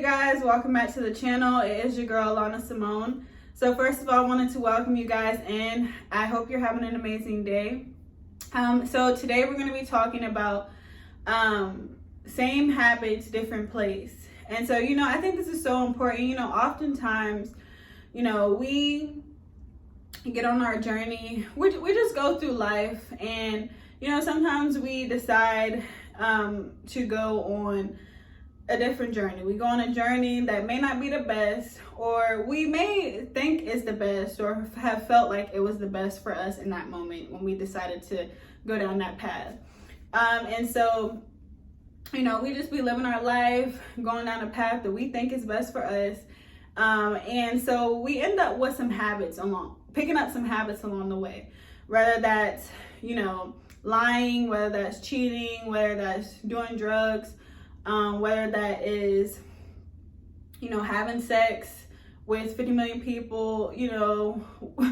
guys, welcome back to the channel. It is your girl Lana Simone. So first of all, I wanted to welcome you guys in. I hope you're having an amazing day. So today we're going to be talking about same habits, different place. And so, I think this is so important. Oftentimes, we get on our journey. We just go through life, and sometimes we decide to go on a different journey. We go on a journey that may not be the best, or we may think is the best, or have felt like it was the best for us in that moment when we decided to go down that path. And so, we just be living our life, going down a path that we think is best for us. And so we end up with picking up some habits along the way, whether that's, lying, whether that's cheating, whether that's doing drugs, whether that is, having sex with 50 million people,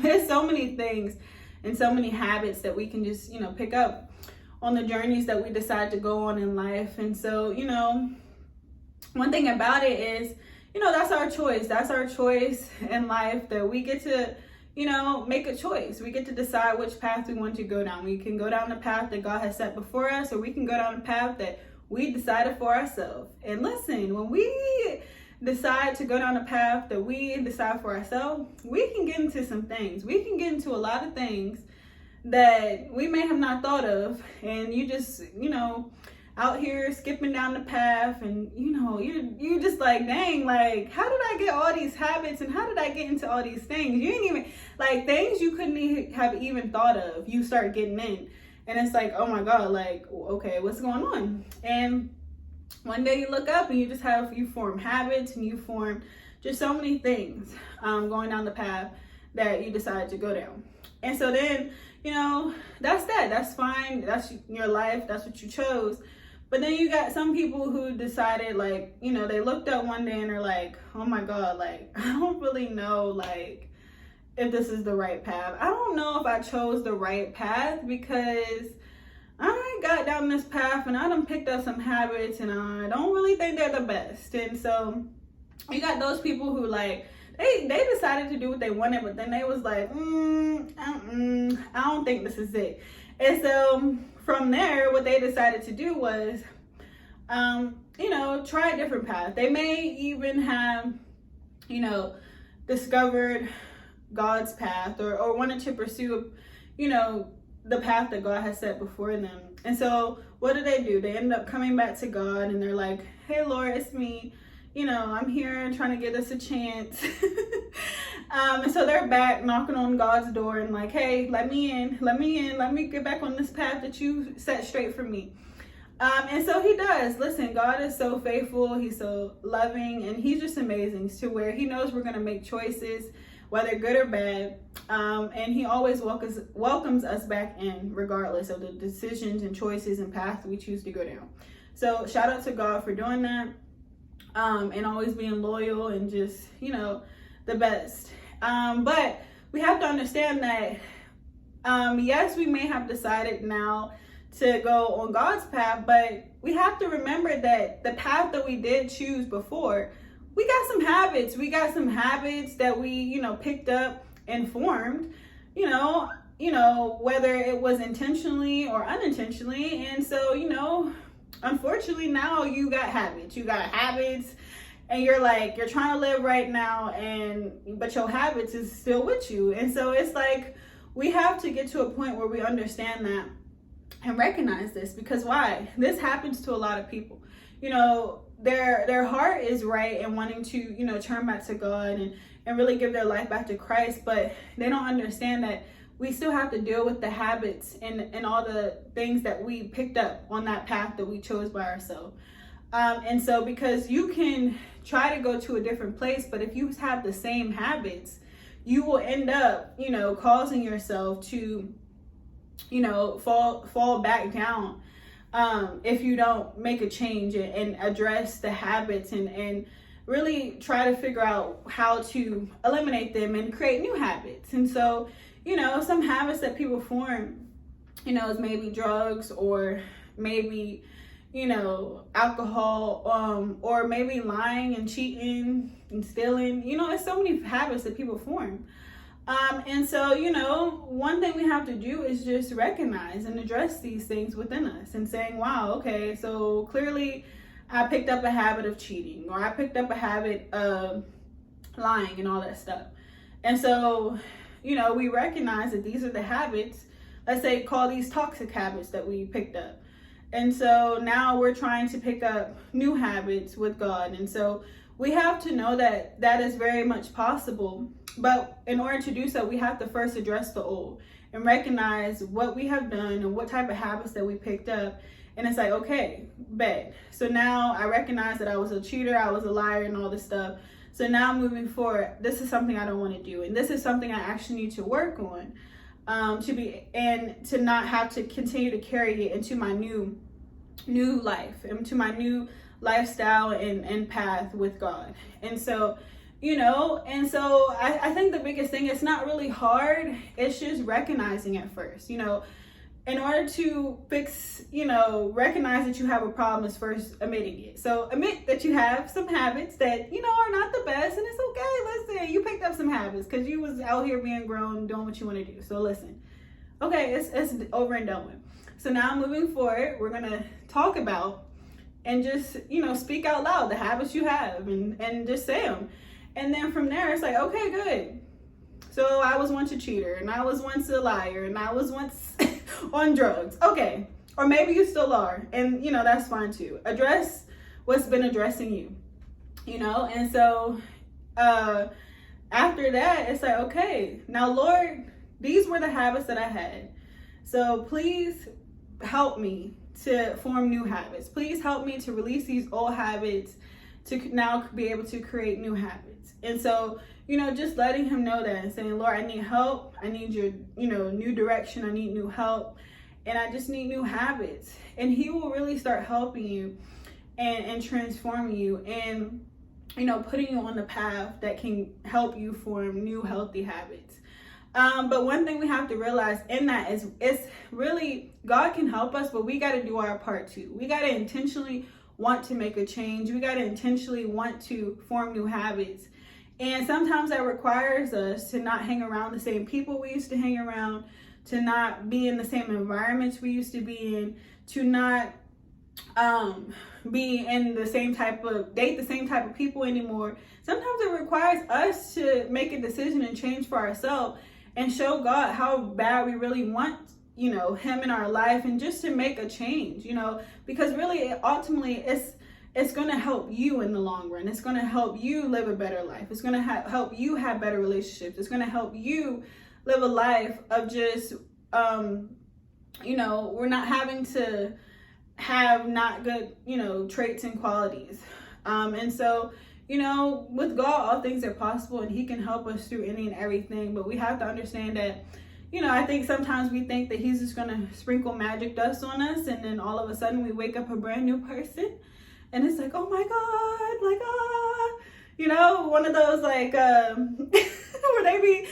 there's so many things and so many habits that we can just, pick up on the journeys that we decide to go on in life. And so, one thing about it is, that's our choice. That's our choice in life, that we get to, make a choice. We get to decide which path we want to go down. We can go down the path that God has set before us, or we can go down the path that we decided for ourselves. And listen, when we decide to go down a path that we decide for ourselves, we can get into some things. We can get into a lot of things that we may have not thought of. And you just, out here skipping down the path, and you're just like, dang, like, how did I get all these habits, and how did I get into all these things? You ain't even, like, things you couldn't have even thought of, you start getting in. And it's like, oh my God, like, okay, what's going on? And one day you look up and you form habits, and you form just so many things going down the path that you decide to go down. And so then, that's that. That's fine. That's your life. That's what you chose. But then you got some people who decided, like, they looked up one day and they're like, oh my God, like, I don't really know, like, if this is the right path. I don't know if I chose the right path, because I got down this path and I done picked up some habits, and I don't really think they're the best. And so you got those people who, like, they decided to do what they wanted, but then they was like, I don't think this is it. And so from there, what they decided to do was, try a different path. They may even have, discovered God's path, or wanted to pursue, the path that God has set before them. And so what do? They end up coming back to God, and they're like, hey, Lord, it's me. I'm here trying to give us a chance. And so they're back knocking on God's door and like, hey, let me in, let me get back on this path that you set straight for me. And so he does. Listen, God is so faithful. He's so loving, and he's just amazing, to where he knows we're going to make choices, whether good or bad. And he always welcomes us back in, regardless of the decisions and choices and paths we choose to go down. So shout out to God for doing that. And always being loyal, and just, the best. But we have to understand that, yes, we may have decided now to go on God's path, but we have to remember that the path that we did choose before, we got some habits. We got some habits that we, picked up and formed, whether it was intentionally or unintentionally. And so, unfortunately, now you got habits. And you're trying to live right now, but your habits is still with you. And so it's like, we have to get to a point where we understand that and recognize this, because why? This happens to a lot of people. Their heart is right and wanting to, turn back to God and really give their life back to Christ, but they don't understand that we still have to deal with the habits and all the things that we picked up on that path that we chose by ourselves. And so, because you can try to go to a different place, but if you have the same habits, you will end up, causing yourself to, fall back down, if you don't make a change and address the habits and really try to figure out how to eliminate them and create new habits. And so, some habits that people form, is maybe drugs, or maybe, alcohol, or maybe lying and cheating and stealing. It's so many habits that people form. And so, one thing we have to do is just recognize and address these things within us and saying, wow, okay, so clearly I picked up a habit of cheating, or I picked up a habit of lying and all that stuff. And so, we recognize that these are the habits, let's say, call these toxic habits that we picked up. And so now we're trying to pick up new habits with God. And so we have to know that that is very much possible. But in order to do so, we have to first address the old and recognize what we have done and what type of habits that we picked up. And it's like, okay, bet. So now I recognize that I was a cheater, I was a liar, and all this stuff. So now moving forward, this is something I don't want to do. And this is something I actually need to work on, to not have to continue to carry it into my new life, into my new lifestyle and path with God. And so, I think the biggest thing, it's not really hard. It's just recognizing it first. In order to fix, recognize that you have a problem is first admitting it. So admit that you have some habits that, are not the best, and it's okay. Listen, you picked up some habits because you was out here being grown, doing what you want to do. So listen, okay, it's over and done with. So now moving forward, we're going to talk about and just, speak out loud the habits you have and just say them. And then from there, it's like, okay, good. So I was once a cheater, and I was once a liar, and I was once on drugs. Okay. Or maybe you still are. And, that's fine too. Address what's been addressing you, And so after that, it's like, okay, now, Lord, these were the habits that I had. So please help me to form new habits. Please help me to release these old habits to now be able to create new habits. And so, just letting him know that and saying, Lord, I need help. I need your, new direction. I need new help. And I just need new habits. And he will really start helping you and transforming you and, putting you on the path that can help you form new healthy habits. But one thing we have to realize in that is it's really, God can help us, but we got to do our part too. We got to intentionally want to make a change. We got to intentionally want to form new habits. And sometimes that requires us to not hang around the same people we used to hang around, to not be in the same environments we used to be in, to not be in the same type of, date the same type of people anymore. Sometimes it requires us to make a decision and change for ourselves and show God how bad we really want, him in our life, and just to make a change, because really, ultimately, it's going to help you in the long run. It's going to help you live a better life. It's going to help you have better relationships. It's going to help you live a life of just, we're not having to have not good, traits and qualities. And so, with God, all things are possible, and he can help us through any and everything. But we have to understand that, I think sometimes we think that he's just going to sprinkle magic dust on us, and then all of a sudden we wake up a brand new person. And it's like, oh my God, one of those like, where they be,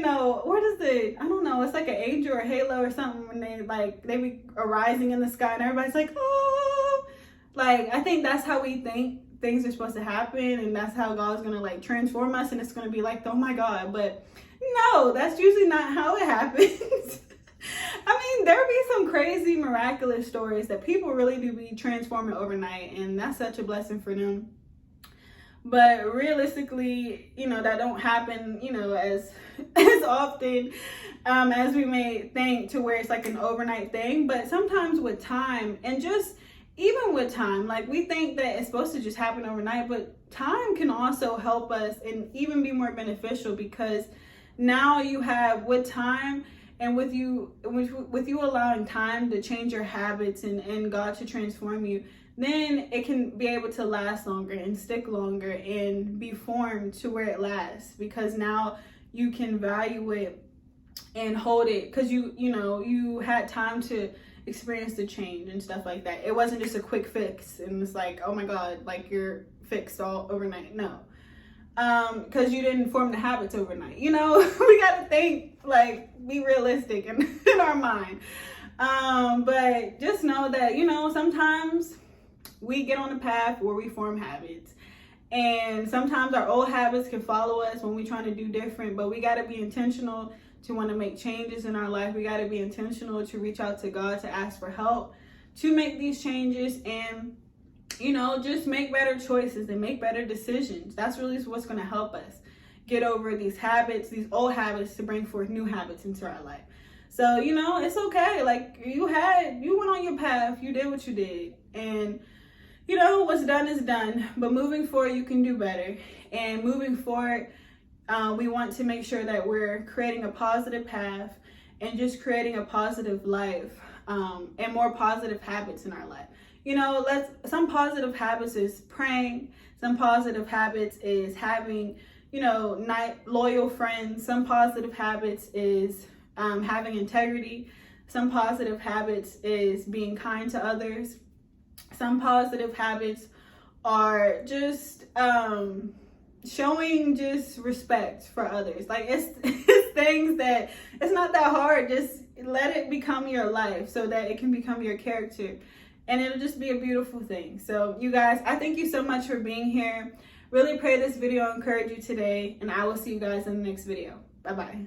what is it? I don't know. It's like an angel or a halo or something when they be arising in the sky and everybody's like, oh, I think that's how we think things are supposed to happen. And that's how God's going to transform us. And it's going to be like, oh my God. But no, that's usually not how it happens. I mean, there be some crazy, miraculous stories that people really do be transforming overnight, and that's such a blessing for them. But realistically, that don't happen, as often as we may think, to where it's like an overnight thing. But sometimes with time, and just even with time, we think that it's supposed to just happen overnight, but time can also help us and even be more beneficial, because now you have, with time, and with you allowing time to change your habits and God to transform you, then it can be able to last longer and stick longer and be formed to where it lasts, because now you can value it and hold it, because you had time to experience the change and stuff like that. It wasn't just a quick fix and it's like, oh my God, you're fixed all overnight. No. Because you didn't form the habits overnight. We got to think, be realistic in our mind. But just know that, you know, sometimes we get on a path where we form habits. And sometimes our old habits can follow us when we're trying to do different, but we got to be intentional to want to make changes in our life. We got to be intentional to reach out to God to ask for help to make these changes and, you know, just make better choices and make better decisions. That's really what's going to help us get over these habits, these old habits, to bring forth new habits into our life. So, you know, it's okay. Like, you went on your path, you did what you did, and you know, what's done is done, but moving forward, you can do better. And moving forward, we want to make sure that we're creating a positive path and just creating a positive life, and more positive habits in our life. You know, some positive habits is praying. Some positive habits is having, you know, loyal friends. Some positive habits is having integrity. Some positive habits is being kind to others. Some positive habits are just showing just respect for others. Like, it's things that it's not that hard. Just let it become your life so that it can become your character, and it'll just be a beautiful thing. So you guys, I thank you so much for being here. Really pray this video encourage you today, and I will see you guys in the next video. Bye-bye.